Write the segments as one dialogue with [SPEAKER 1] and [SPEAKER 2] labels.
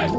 [SPEAKER 1] Turn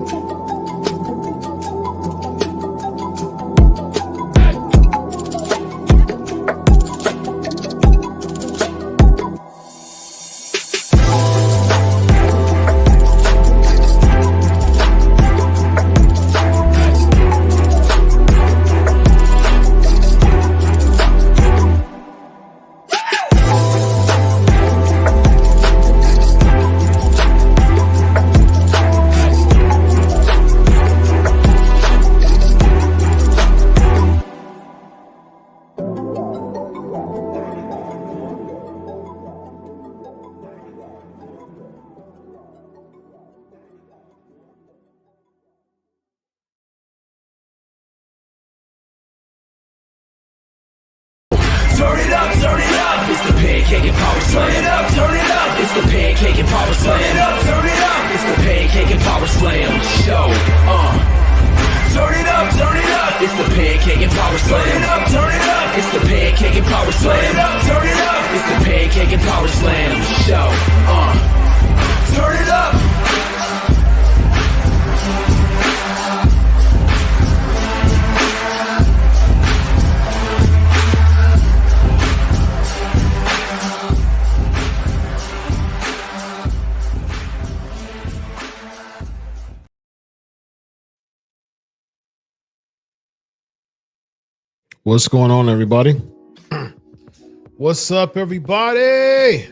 [SPEAKER 1] it up, it's the pancake and power slam. Turn it up, it's the pancake and power slam. Turn it up, it's the pancake and power slam show. Turn it up, it's the pancake and power slam. Turn it up, it's the pancake and power slam. Turn it up, it's the pancake and power slam show. Turn it up.
[SPEAKER 2] What's going on, everybody? What's up, everybody?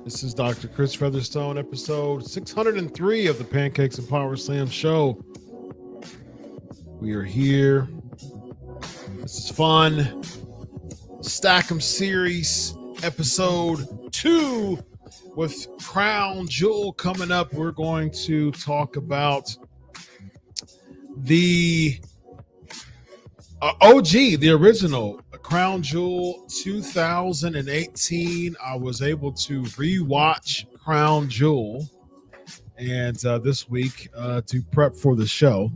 [SPEAKER 2] This is Dr. Chris Featherstone, episode 603 of the Pancakes and Power Slam show. We are here. This is fun. Stack'em series, episode 2 with Crown Jewel coming up. We're going to talk about the OG, the original Crown Jewel 2018. I was able to rewatch Crown Jewel and this week to prep for the show.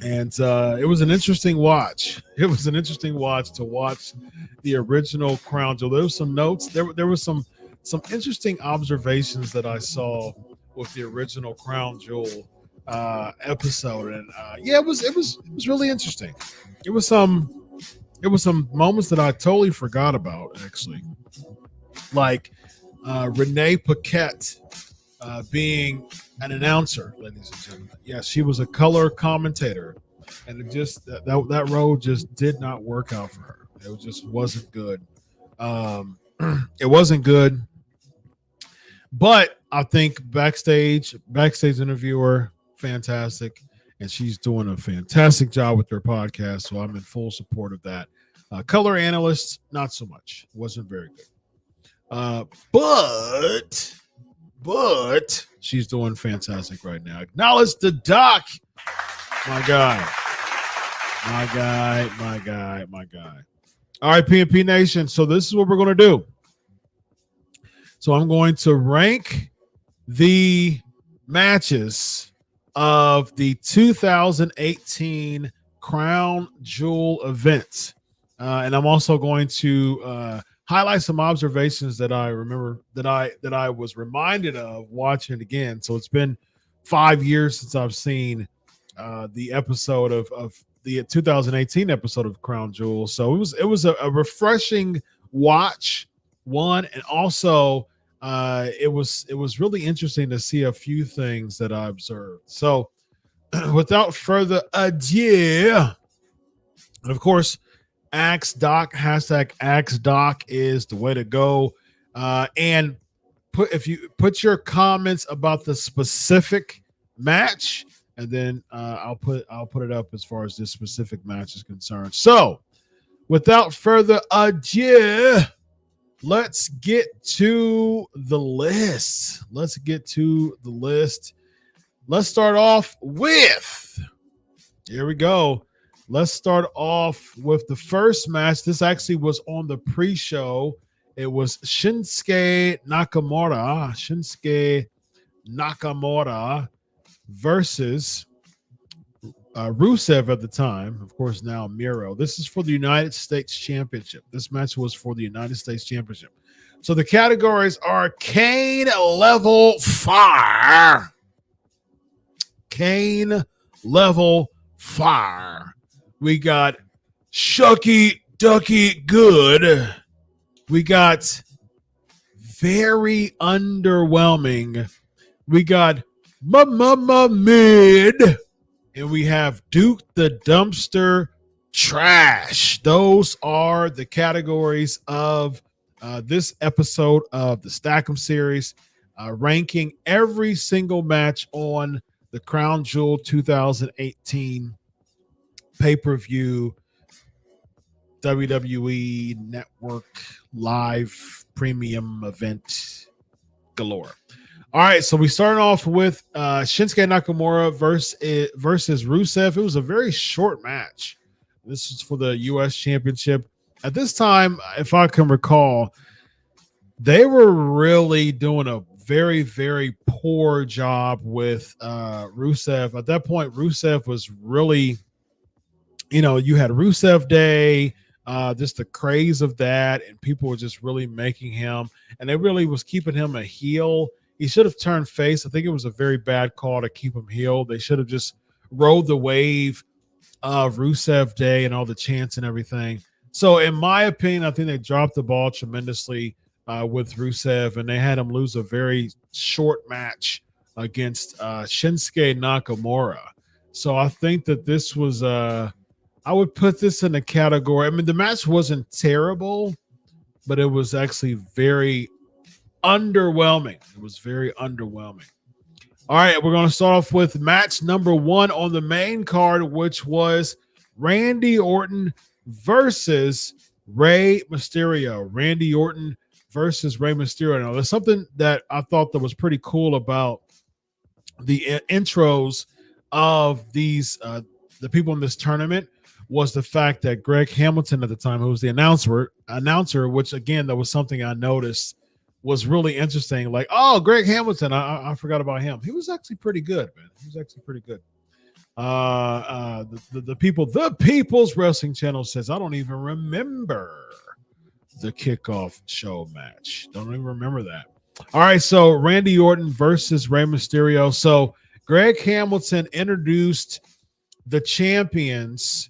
[SPEAKER 2] And it was an interesting watch. It was an interesting watch to watch the original Crown Jewel. There were some notes. There were some interesting observations that I saw with the original Crown Jewel episode, and it was really interesting. It was some moments that I totally forgot about, actually, like Renee Paquette being an announcer, ladies and gentlemen. Yeah, she was a color commentator, and it just that role just did not work out for her. It just wasn't good. It wasn't good, but I think backstage interviewer, fantastic, and she's doing a fantastic job with her podcast, so I'm in full support of that. Color analyst, not so much. Wasn't very good. But she's doing fantastic right now. Acknowledge the doc. My guy. All right, PNP Nation. So this is what we're going to do. So I'm going to rank the matches of the 2018 Crown Jewel event. And I'm also going to highlight some observations that I remember that I was reminded of watching it again. So it's been 5 years since I've seen the episode of the 2018 episode of Crown Jewel. So it was a refreshing watch, one, and also it was really interesting to see a few things that I observed. So without further ado, and of course, Ask Doc, hashtag Ask Doc is the way to go. And put your comments about the specific match, and then I'll put it up as far as this specific match is concerned. So without further ado, let's get to the list. Let's start off with, here we go. Let's start off with the first match. This actually was on the pre-show. It was Shinsuke Nakamura versus Rusev at the time. Of course, now Miro. This is for the United States Championship. This match was for the United States Championship. So the categories are Kane Level Fire. Kane level fire. We got Shucky Ducky good. We got very underwhelming. We got mid. And we have Duke the Dumpster Trash. Those are the categories of this episode of the Stack'em series, ranking every single match on the Crown Jewel 2018 pay-per-view WWE Network Live Premium event galore. All right, so we started off with Shinsuke Nakamura versus Rusev. It was a very short match. This is for the U.S. Championship. At this time, if I can recall, they were really doing a very, very poor job with Rusev. At that point, Rusev was really, you had Rusev Day, just the craze of that, and people were just really making him, and they really was keeping him a heel. He should have turned face. I think it was a very bad call to keep him heel. They should have just rode the wave of Rusev Day and all the chants and everything. So in my opinion, I think they dropped the ball tremendously with Rusev, and they had him lose a very short match against Shinsuke Nakamura. So I think that this was I would put this in the category. I mean, the match wasn't terrible, but it was actually very underwhelming. It was very underwhelming. All right, we're going to start off with match number 1 on the main card, which was Randy Orton versus Rey Mysterio. Randy Orton versus Rey Mysterio. Now, there's something that I thought that was pretty cool about the intros of these the people in this tournament was the fact that Greg Hamilton at the time, who was the announcer, which again, that was something I noticed was really interesting. Like, oh, Greg Hamilton, I forgot about him. He was actually pretty good, man. He was actually pretty good. The People's Wrestling Channel says, I don't even remember the kickoff show match. Don't even remember that. All right, so Randy Orton versus Rey Mysterio. So Greg Hamilton introduced the champions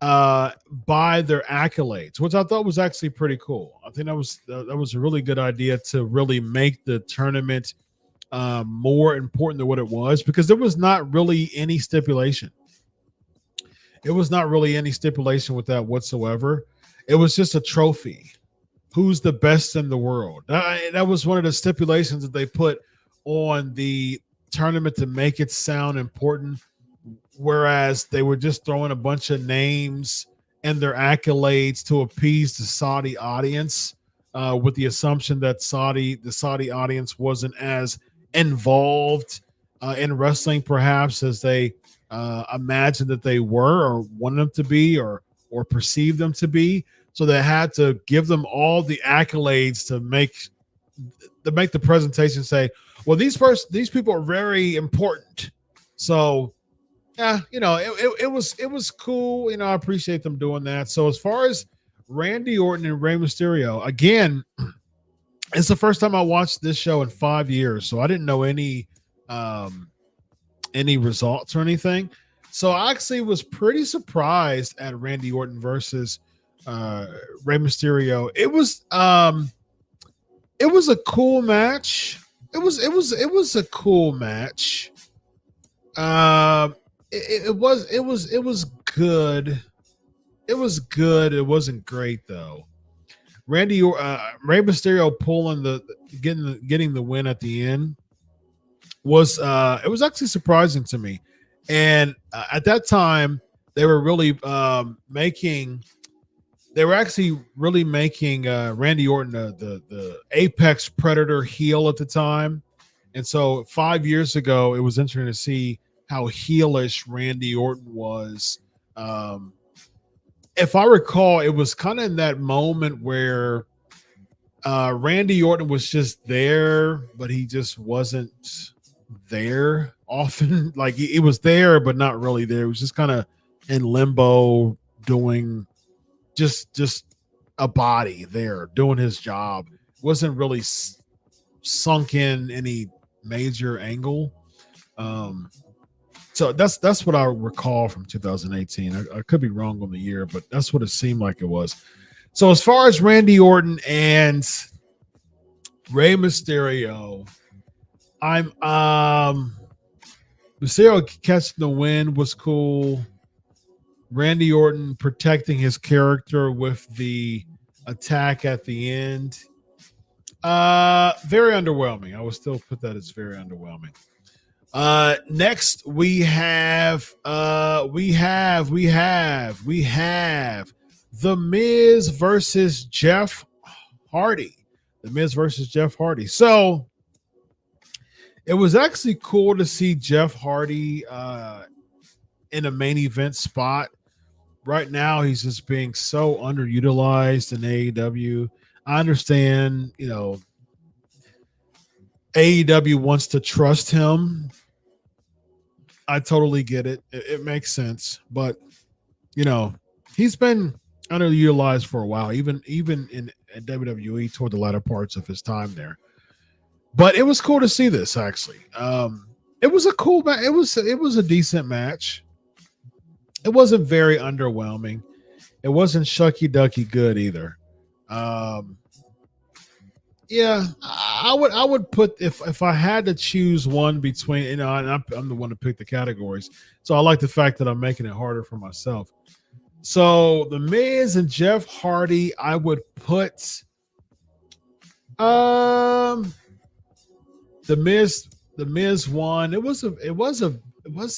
[SPEAKER 2] by their accolades, which I thought was actually pretty cool. I think that was a really good idea to really make the tournament more important than what it was, because there was not really any stipulation. It was not really any stipulation with that whatsoever. It was just a trophy. Who's the best in the world? That was one of the stipulations that they put on the tournament to make it sound important. Whereas they were just throwing a bunch of names and their accolades to appease the Saudi audience, with the assumption that the Saudi audience wasn't as involved in wrestling, perhaps, as they imagined that they were, or wanted them to be, or perceived them to be. So they had to give them all the accolades to make the presentation say, well, these people are very important. So yeah, it was cool. I appreciate them doing that. So as far as Randy Orton and Rey Mysterio, again, it's the first time I watched this show in 5 years, so I didn't know any results or anything. So I actually was pretty surprised at Randy Orton versus Rey Mysterio. It was a cool match. It was a cool match. It was good. It was good. It wasn't great though. Rey Mysterio getting the win at the end was it was actually surprising to me. And at that time, they were really making Randy Orton the apex predator heel at the time. And so 5 years ago, it was interesting to see how heelish Randy Orton was. If I recall, it was kind of in that moment where Randy Orton was just there, but he just wasn't there often. Like he was there, but not really there. He was just kind of in limbo, doing just a body there, doing his job. Wasn't really sunk in any major angle. So that's what I recall from 2018. I could be wrong on the year, but that's what it seemed like it was. So as far as Randy Orton and Rey Mysterio, I'm Mysterio catching the win was cool. Randy Orton protecting his character with the attack at the end. Very underwhelming. I would still put that as very underwhelming. Next we have The Miz versus Jeff Hardy. The Miz versus Jeff Hardy. So it was actually cool to see Jeff Hardy in a main event spot. Right now, he's just being so underutilized in AEW. I understand, AEW wants to trust him. I totally get it. It makes sense. But, he's been underutilized for a while, even in WWE toward the latter parts of his time there. But it was cool to see this, actually. It was a cool match. It was a decent match. It wasn't very underwhelming. It wasn't shucky ducky good either. Yeah, I would put if I had to choose one between, and I'm the one to pick the categories. So I like the fact that I'm making it harder for myself. So The Miz and Jeff Hardy, I would put The Miz won. It was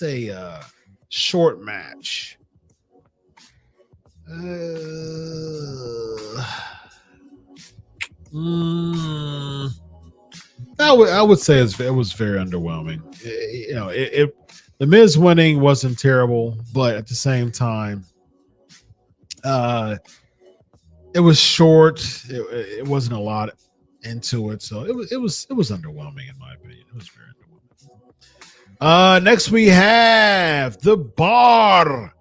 [SPEAKER 2] a short match. I would say it was very underwhelming. The Miz winning wasn't terrible, but at the same time, it was short. It wasn't a lot into it, so it was underwhelming in my opinion. It was very underwhelming. Next we have the Bar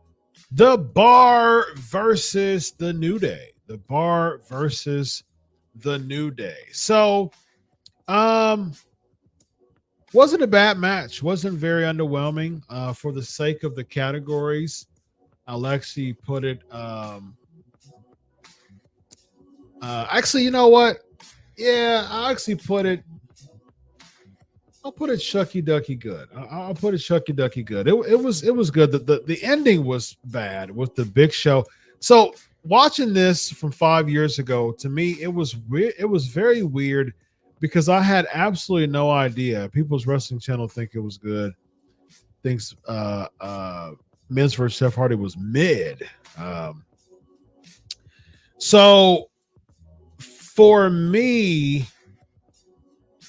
[SPEAKER 2] versus the New Day. The Bar versus the New Day. So, wasn't a bad match. Wasn't very underwhelming. For the sake of the categories, I'll actually put it. Actually, you know what? Yeah, I'll actually put it. I'll put it shucky ducky good. I'll put it shucky ducky good. It was good. The ending was bad with the Big Show. So watching this from 5 years ago, to me, it was weird. It was very weird because I had absolutely no idea. People's Wrestling Channel think it was good. Thinks Miz versus Jeff Hardy was mid. So for me,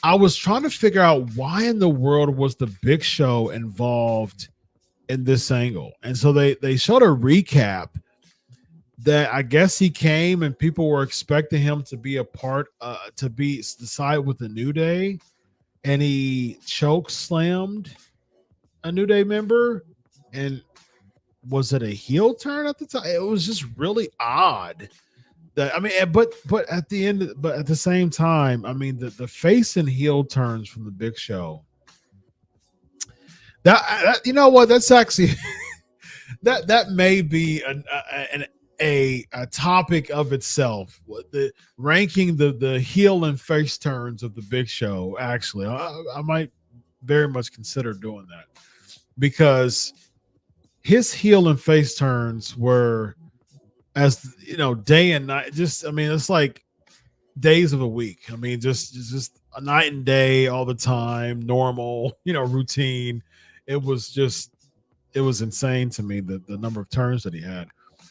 [SPEAKER 2] I was trying to figure out why in the world was the Big Show involved in this angle. And so they showed a recap that I guess he came and people were expecting him to be a part, to side with the New Day, and he choke slammed a New Day member. And was it a heel turn at the time? It was just really odd. But at the end, but at the same time, I mean, the face and heel turns from the Big Show. That you know what? That's actually that may be a topic of itself. The ranking the heel and face turns of the Big Show. Actually, I might very much consider doing that because his heel and face turns were, as you know, day and night. It's like days of a week. I mean, just a night and day all the time, normal, routine. It was insane to me, the number of turns that he had.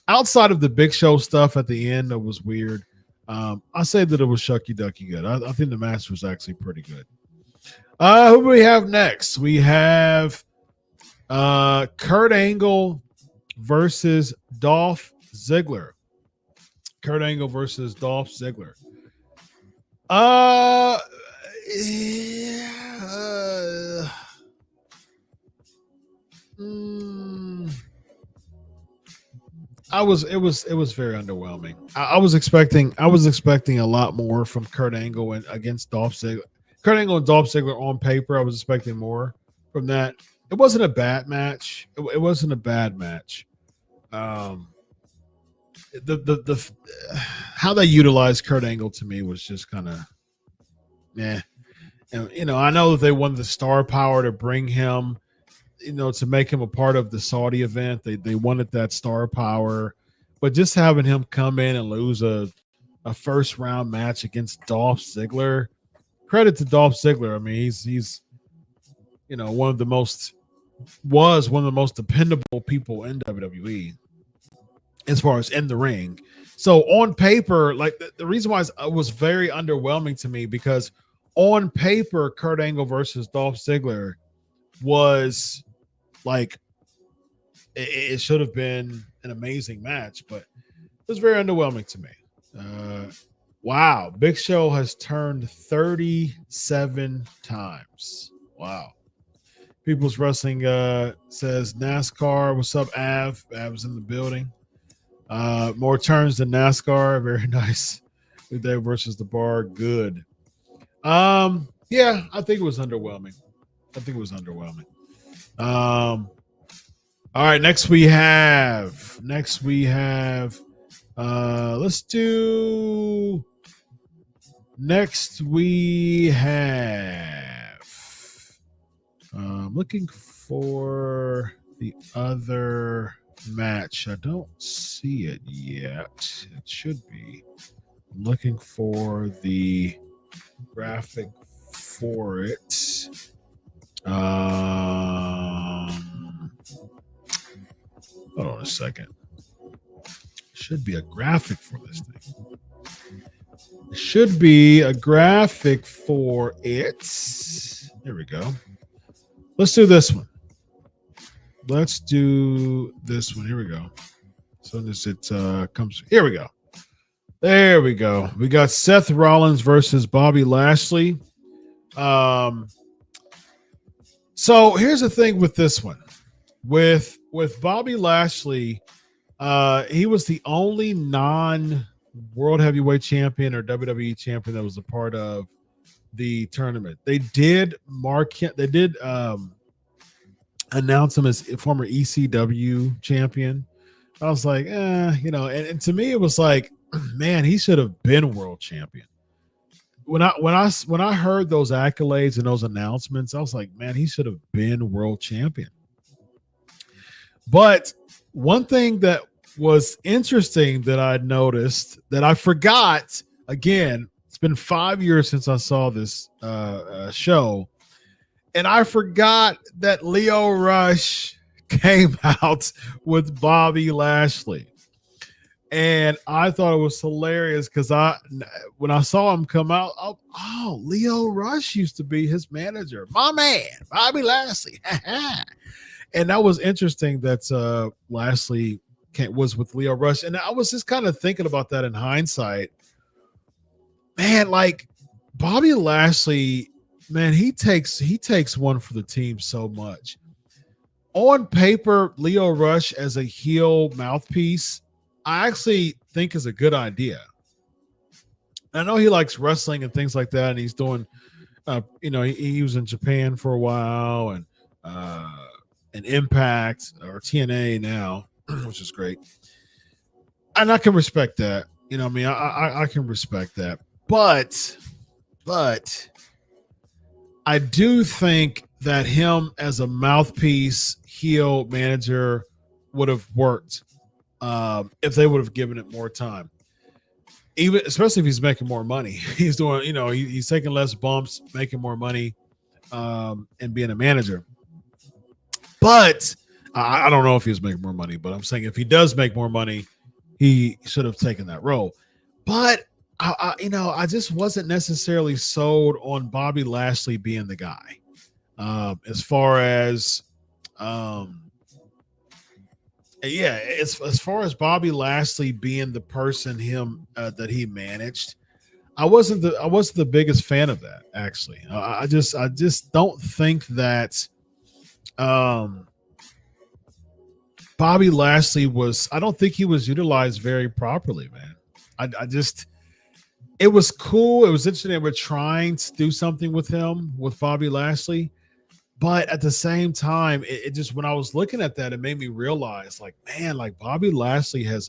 [SPEAKER 2] Outside of the Big Show stuff at the end, that was weird. I say that it was shucky ducky good. I think the match was actually pretty good. Who do we have next? We have Kurt Angle versus Dolph Ziggler. Kurt Angle versus Dolph Ziggler. It was very underwhelming. I was expecting a lot more from Kurt Angle and against Dolph Ziggler. Kurt Angle and Dolph Ziggler on paper, I was expecting more from that. it wasn't a bad match. It wasn't a bad match. The how they utilized Kurt Angle to me was just kind of, yeah. And I know that they wanted the star power to bring him, to make him a part of the Saudi event. They wanted that star power, but just having him come in and lose a first round match against Dolph Ziggler. Credit to Dolph Ziggler. I mean, he's one of the most dependable people in WWE as far as in the ring. So on paper, like the reason why it was very underwhelming to me, because on paper, Kurt Angle versus Dolph Ziggler was like, it should have been an amazing match, but it was very underwhelming to me. Wow. Big Show has turned 37 times. Wow. People's Wrestling says NASCAR. What's up, Av? Av's in the building. More turns than NASCAR. Very nice. Good Day versus the Bar. Good. Yeah, I think it was underwhelming. All right, next we have let's do next we have looking for the other match. I don't see it yet. It should be. I'm looking for the graphic for it. Hold on a second. Should be a graphic for this thing. Should be a graphic for it. Here we go. Let's do this one. Here we go. So as it comes, here we go. There we go. We got Seth Rollins versus Bobby Lashley. So here's the thing with this one. With Bobby Lashley, he was the only non-World Heavyweight Champion or WWE Champion that was a part of the tournament. They did announce him as a former ECW champion. I was like, and to me it was like, man, he should have been world champion. When I heard those accolades and those announcements, I was like, man, he should have been world champion. But one thing that was interesting that I noticed that I forgot, again, it's been 5 years since I saw this show, and I forgot that Leo Rush came out with Bobby Lashley. And I thought it was hilarious because when I saw him come out, Leo Rush used to be his manager. My man, Bobby Lashley. And that was interesting that Lashley was with Leo Rush. And I was just kind of thinking about that in hindsight. Man, like Bobby Lashley, man, he takes one for the team so much. On paper, Leo Rush as a heel mouthpiece, I actually think is a good idea. I know he likes wrestling and things like that, and he's doing, he was in Japan for a while and Impact or TNA now, which is great. And I can respect that. I can respect that. But I do think that him as a mouthpiece heel manager would have worked if they would have given it more time. Even especially if he's making more money. He's doing, he's taking less bumps, making more money, and being a manager. But I don't know if he's making more money, but I'm saying if he does make more money, he should have taken that role. But I just wasn't necessarily sold on Bobby Lashley being the guy. As far as as far as Bobby Lashley being the person that he managed, I wasn't the biggest fan of that, actually. I just don't think that Bobby Lashley I don't think he was utilized very properly, man. It was cool. It was interesting. They were trying to do something with Bobby Lashley. But at the same time, it just, when I was looking at that, it made me realize, like, man, like Bobby Lashley has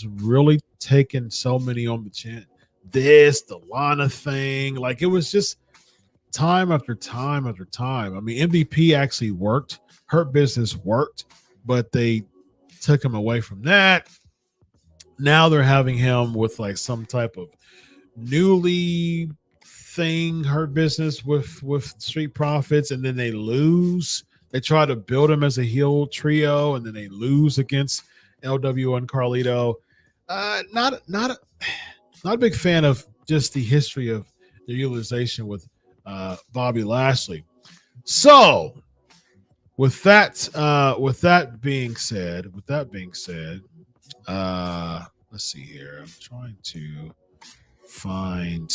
[SPEAKER 2] really taken so many on the chin. The Lana thing, like, it was just time after time after time. I mean, MVP actually worked, Hurt Business worked, but they took him away from that. Now they're having him with like some type of newly thing, Hurt Business with Street Profits, and then they lose. They try to build him as a heel trio, and then they lose against LW and Carlito. Not a big fan of just the history of the utilization with Bobby Lashley. So with that being said, let's see here. I'm trying to find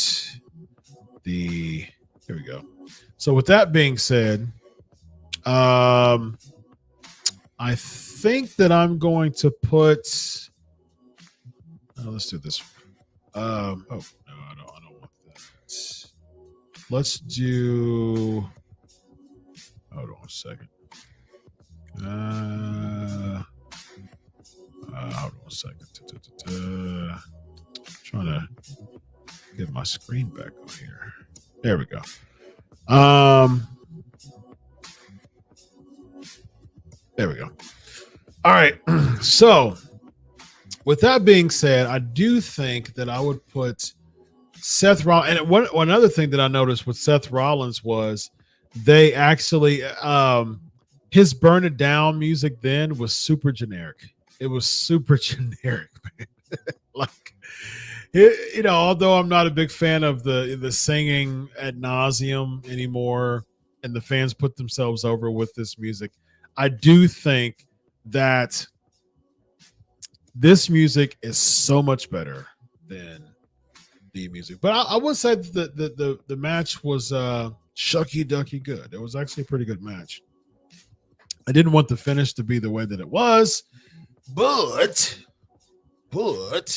[SPEAKER 2] here we go. So with that being said, I think that I'm going to put, let's do this. Oh no, I don't want that. Let's do, hold on a second. Hold on a second. Trying to get my screen back on here. There we go. There we go. All right. So with that being said, I do think that I would put Seth Rollins. And one other thing that I noticed with Seth Rollins was they actually his Burn It Down music then was super generic. It was super generic, man. Like, you know, although I'm not a big fan of the singing ad nauseum anymore, and the fans put themselves over with this music, I do think that this music is so much better than the music. But I would say that the match was shucky ducky good. It was actually a pretty good match. I didn't want the finish to be the way that it was, but it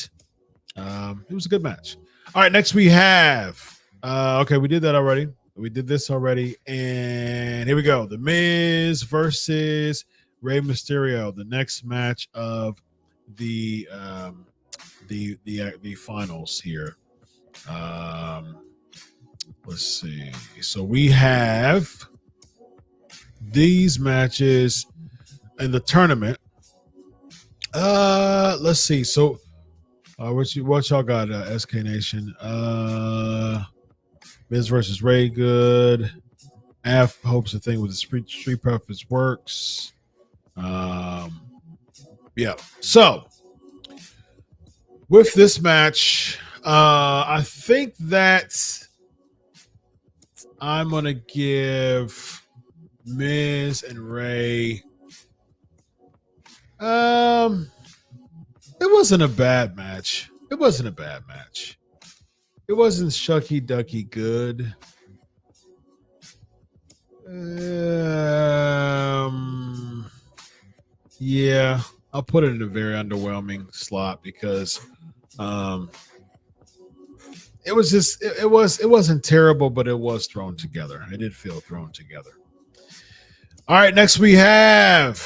[SPEAKER 2] was a good match. All right, next we have okay, we did that already. We did this already, and here we go. The Miz versus Rey Mysterio, the next match of the finals here. Let's see. So we have these matches in the tournament. Let's see. So what y'all got, SK Nation? Miz versus Ray, good. Af hopes the thing with the Street Profits works. Yeah. So with this match, I think that I'm gonna give Miz and Ray. It wasn't a bad match. It wasn't shucky ducky good. Yeah, I'll put it in a very underwhelming slot because it was just it wasn't terrible, but it was thrown together. It did feel thrown together. All right, next we have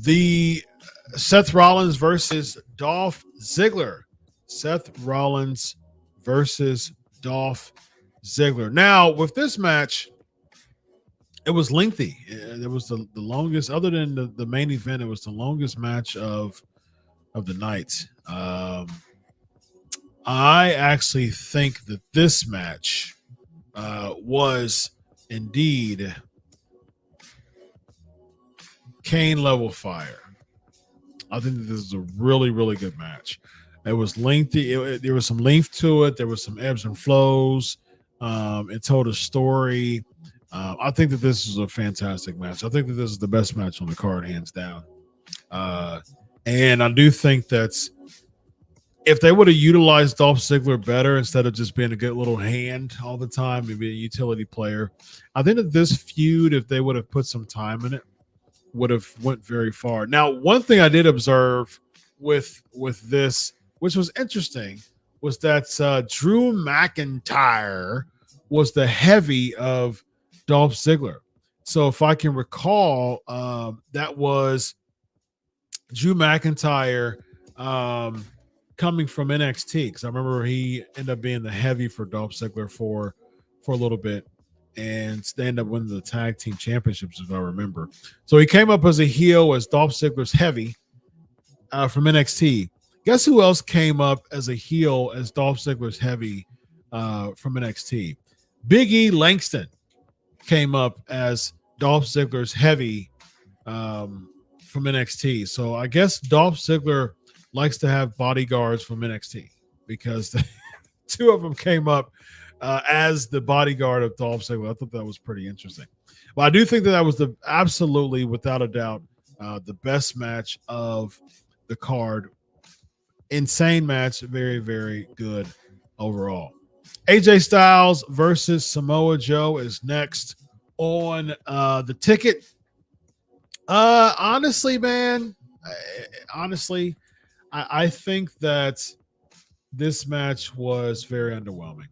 [SPEAKER 2] the Seth Rollins versus Dolph Ziggler. Seth Rollins versus Dolph Ziggler. Now, with this match, it was lengthy. It was the longest, other than the main event, it was the longest match of the night. I actually think that this match was indeed Kane level fire. I think that this is a really, really good match. It was lengthy. There was some length to it. There was some ebbs and flows. It told a story. I think that this is a fantastic match. I think that this is the best match on the card, hands down. And I do think that if they would have utilized Dolph Ziggler better instead of just being a good little hand all the time, maybe a utility player, I think that this feud, if they would have put some time in it, would have went very far. Now, one thing I did observe with this, which was interesting, was that Drew McIntyre was the heavy of Dolph Ziggler. So if I can recall, that was Drew McIntyre coming from NXT, because I remember he ended up being the heavy for Dolph Ziggler for a little bit, and they ended up winning the tag team championships, if I remember. So he came up as a heel as Dolph Ziggler's heavy from NXT. Guess who else came up as a heel as Dolph Ziggler's heavy from NXT? Big E Langston came up as Dolph Ziggler's heavy from NXT. So I guess Dolph Ziggler likes to have bodyguards from NXT, because two of them came up as the bodyguard of Dolph Ziggler. I thought that was pretty interesting. Well, I do think that was absolutely, without a doubt, the best match of the card. Insane match, very, very good overall. AJ Styles versus Samoa Joe is next on the ticket. Honestly, man, I think that this match was very underwhelming.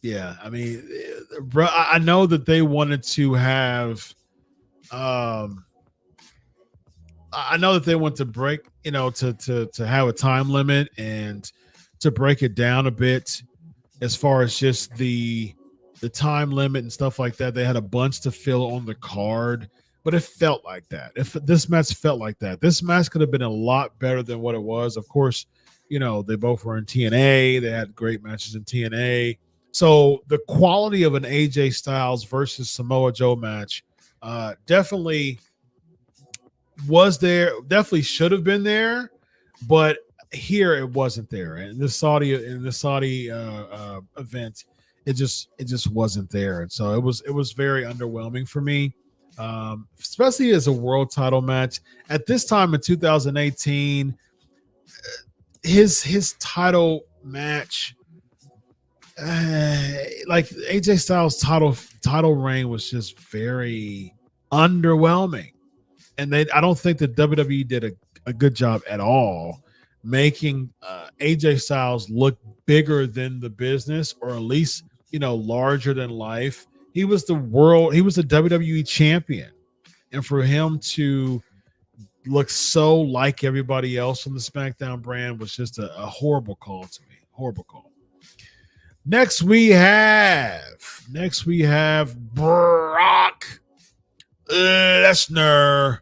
[SPEAKER 2] Yeah, I mean, I know that they wanted to have I know that they want to break, to have a time limit and to break it down a bit as far as just the time limit and stuff like that. They had a bunch to fill on the card, but it felt like that. If this match felt like that, this match could have been a lot better than what it was. Of course, they both were in TNA. They had great matches in TNA. So the quality of an AJ Styles versus Samoa Joe match definitely was there, definitely should have been there, but here it wasn't there. And the Saudi event, it just wasn't there. And so it was very underwhelming for me, especially as a world title match at this time in 2018. His title match, like AJ Styles title reign, was just very underwhelming. And I don't think that WWE did a good job at all making AJ Styles look bigger than the business, or at least, larger than life. He was the WWE champion. And for him to look so like everybody else on the SmackDown brand was just a horrible call to me. Horrible call. Next we have Brock Lesnar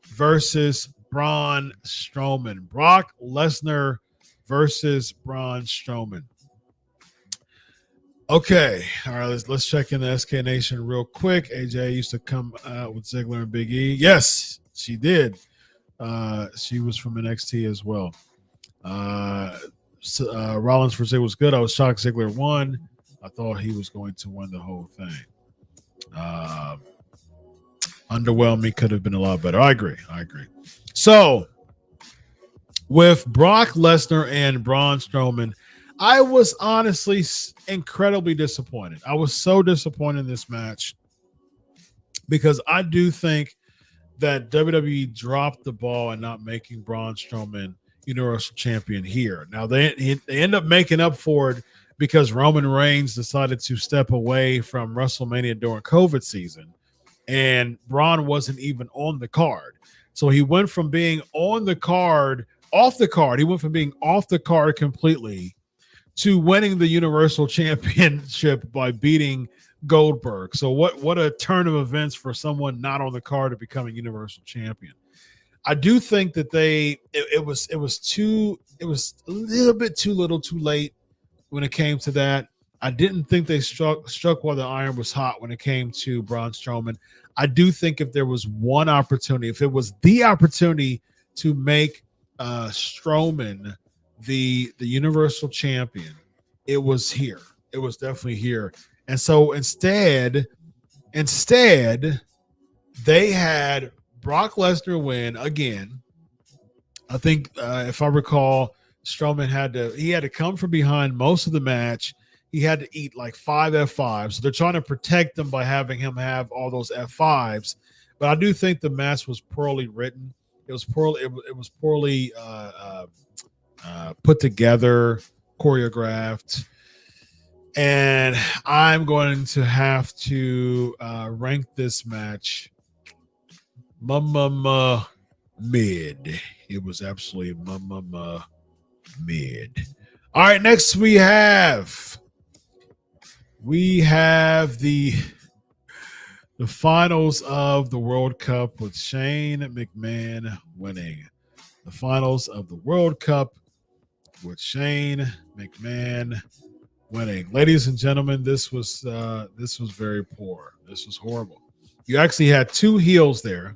[SPEAKER 2] versus Braun Strowman. Brock Lesnar versus Braun Strowman. Okay, all right. Let's check in the SK Nation real quick. AJ used to come out with Ziggler and Big E. Yes, she did. She was from NXT as well. Rollins for Ziggler was good. I was shocked Ziggler won. I thought he was going to win the whole thing. Underwhelming, could have been a lot better. I agree. So, with Brock Lesnar and Braun Strowman, I was honestly incredibly disappointed. I was so disappointed in this match because I do think that WWE dropped the ball in not making Braun Strowman Universal Champion here. Now, they end up making up for it because Roman Reigns decided to step away from WrestleMania during COVID season, and Braun wasn't even on the card. So he went from being on the card, off the card. He went from being off the card completely to winning the Universal Championship by beating Goldberg. So what a turn of events for someone not on the card to become a Universal Champion. I do think that it was a little bit too little, too late when it came to that. I didn't think they struck while the iron was hot when it came to Braun Strowman. I do think if there was one opportunity, if it was the opportunity to make Strowman the Universal Champion, it was here. It was definitely here. And so instead, they had Brock Lesnar win again. I think if I recall, Strowman had to come from behind most of the match. He had to eat like 5 F5s. So they're trying to protect him by having him have all those F5s. But I do think the match was poorly written. It was poorly put together, choreographed. And I'm going to have to rank this match mid. It was absolutely mid. All right, next we have the finals of the World Cup with Shane McMahon winning. The finals of the World Cup with Shane McMahon winning. Ladies and gentlemen, this was very poor. This was horrible. You actually had two heels there.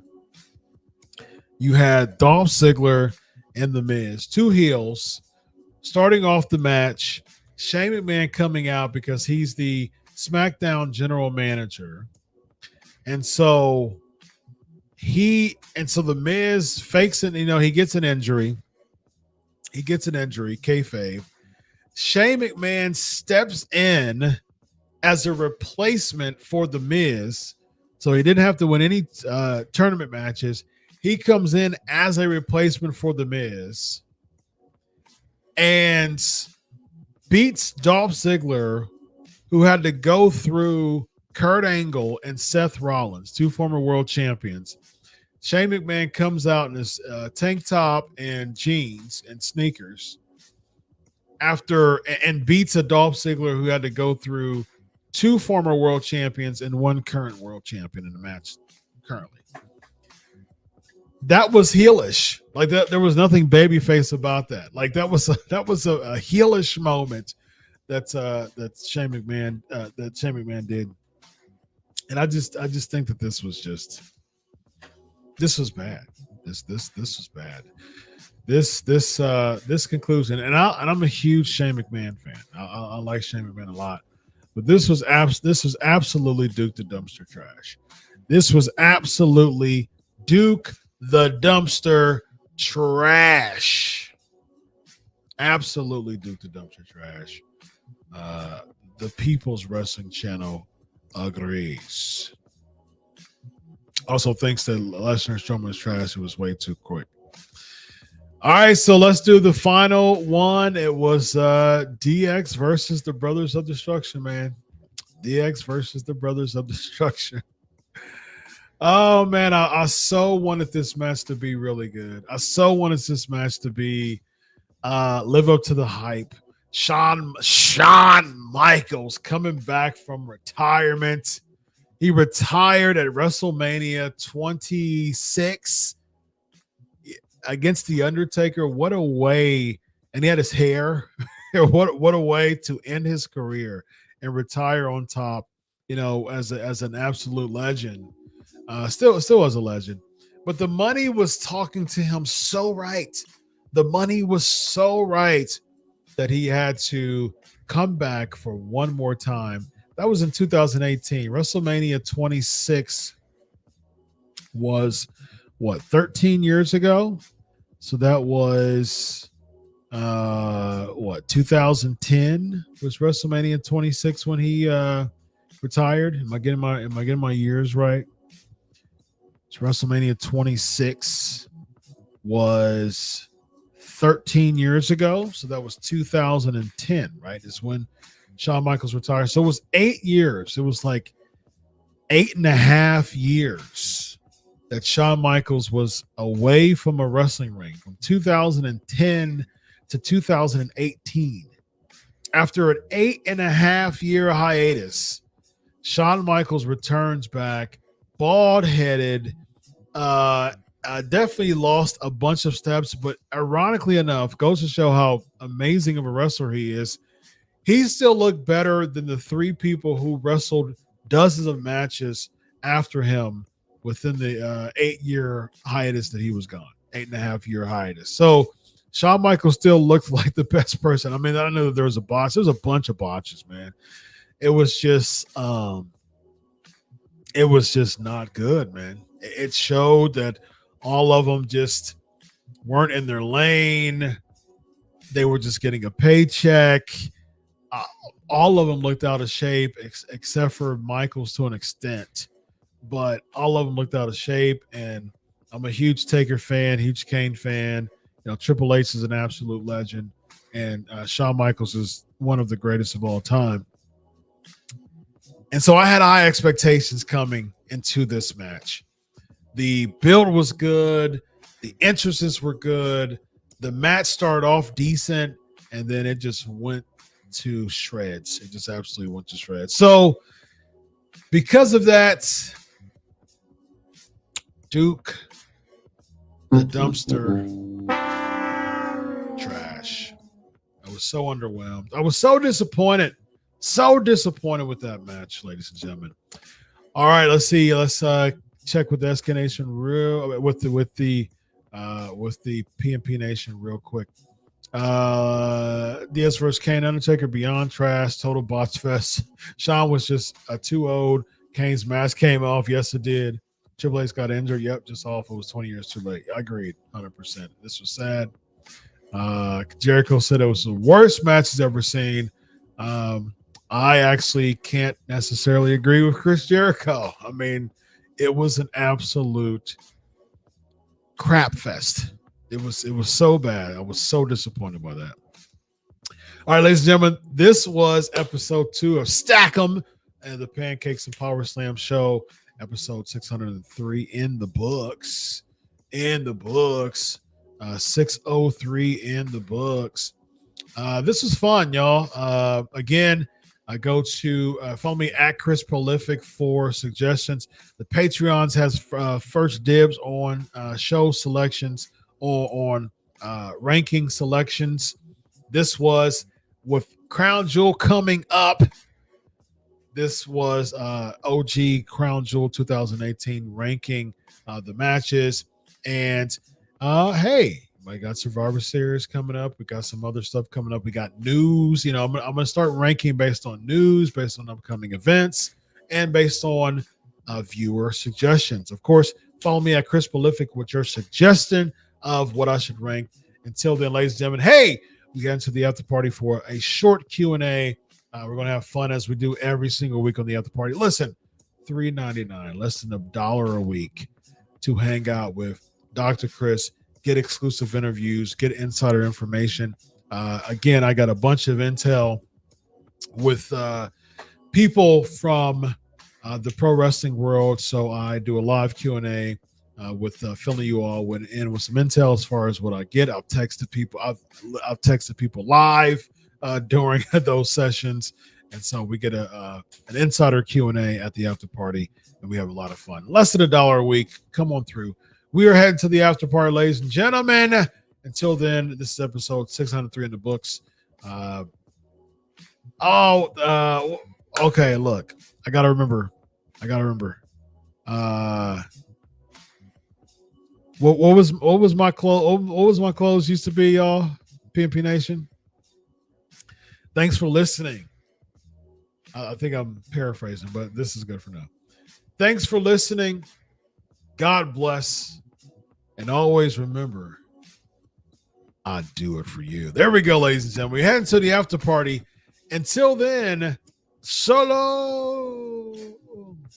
[SPEAKER 2] You had Dolph Ziggler and The Miz, two heels, starting off the match. Shane McMahon coming out because he's the SmackDown general manager. And so The Miz fakes it, he gets an injury. Kayfabe. Shane McMahon steps in as a replacement for The Miz. So he didn't have to win any tournament matches. He comes in as a replacement for The Miz and beats Dolph Ziggler, who had to go through Kurt Angle and Seth Rollins, two former world champions. Shane McMahon comes out in his tank top and jeans and sneakers and beats a Dolph Ziggler who had to go through two former world champions and one current world champion in the match currently. That was heelish. Like that, there was nothing babyface about that. Like that was a heelish moment that Shane McMahon did. And I just think that this was bad. This was bad. This conclusion, and I'm a huge Shane McMahon fan. I like Shane McMahon a lot, but this was absolutely Duke the Dumpster trash. This was absolutely Duke the Dumpster trash. Absolutely Duke the Dumpster trash. The People's Wrestling Channel agrees. Also thinks that Lesnar Strowman's trash. It was way too quick. All right, so let's do the final one. It was DX versus the Brothers of Destruction, man. DX versus the Brothers of Destruction. Oh, man, I so wanted this match to be really good. I so wanted this match to be live up to the hype. Shawn Michaels coming back from retirement. He retired at WrestleMania 26 against The Undertaker. What a way. And he had his hair. What a way to end his career and retire on top, as an absolute legend. Still was a legend. But the money was talking to him so right. The money was so right that he had to come back for one more time. That was in 2018. WrestleMania 26 was 13 years ago? So that was 2010 was WrestleMania 26 when he retired. Am I getting my years right? So WrestleMania 26 was 13 years ago. So that was 2010, right? Is when Shawn Michaels retired. So it was 8 years. It was like 8.5 years that Shawn Michaels was away from a wrestling ring from 2010 to 2018. After an 8.5 year hiatus, Shawn Michaels returns back, bald-headed, definitely lost a bunch of steps, but ironically enough, goes to show how amazing of a wrestler he is. He still looked better than the three people who wrestled dozens of matches after him within the 8 year hiatus that he was gone, 8.5 year hiatus. So Shawn Michaels still looked like the best person. I mean, I know that there was a botch. There was a bunch of botches, man. It was just not good, man. It showed that all of them just weren't in their lane. They were just getting a paycheck. All of them looked out of shape except for Michaels to an extent, but all of them looked out of shape. And I'm a huge Taker fan, huge Kane fan, Triple H is an absolute legend, and Shawn Michaels is one of the greatest of all time. And so I had high expectations coming into this match. The build was good. The entrances were good. The match started off decent, and then it just went to shreds. It just absolutely went to shreds. So because of that, Duke, the dumpster, trash. I was so underwhelmed. I was so disappointed. So disappointed with that match, ladies and gentlemen. All right, let's see. Let's check with the SK Nation with the PMP Nation real quick. Diaz versus Kane, Undertaker, beyond trash, total bots fest. Shawn was just too old. Kane's mask came off. Yes, it did. Triple H got injured. Yep, just awful. It was 20 years too late. I agreed 100%. This was sad. Jericho said it was the worst match he's ever seen. I actually can't necessarily agree with Chris Jericho. I mean, it was an absolute crap fest. It was so bad. I was so disappointed by that. All right, ladies and gentlemen, this was episode 2 of Stack 'em and the Pancakes and Power Slam show, episode 603 in the books. 603 in the books. This was fun, y'all. Again, go to follow me at Chris Prolific for suggestions. The Patreons has first dibs on show selections or on ranking selections. This was with Crown Jewel coming up. This was OG Crown Jewel 2018 ranking the matches. And hey, we got Survivor Series coming up. We got some other stuff coming up. We got news. I'm going to start ranking based on news, based on upcoming events, and based on viewer suggestions. Of course, follow me at Chris Prolific with your suggestion of what I should rank. Until then, ladies and gentlemen, hey, we get into the after party for a short Q&A. We're going to have fun as we do every single week on the after party. Listen, $3.99, less than $1 a week to hang out with Dr. Chris, get exclusive interviews, get insider information. Again, I got a bunch of intel with people from the pro wrestling world. So I do a live Q&A with filling you all in with some intel as far as what I get. I've texted people live during those sessions. And so we get an insider Q&A at the after party, and we have a lot of fun. Less than $1 a week. Come on through. We are heading to the after party, ladies and gentlemen. Until then, this is episode 603 in the books. Okay, look. I gotta remember. What was my clothes used to be, y'all? PMP Nation. Thanks for listening. I think I'm paraphrasing, but this is good for now. Thanks for listening. God bless. And always remember, I do it for you. There we go, ladies and gentlemen. We're heading to the after party. Until then, solo.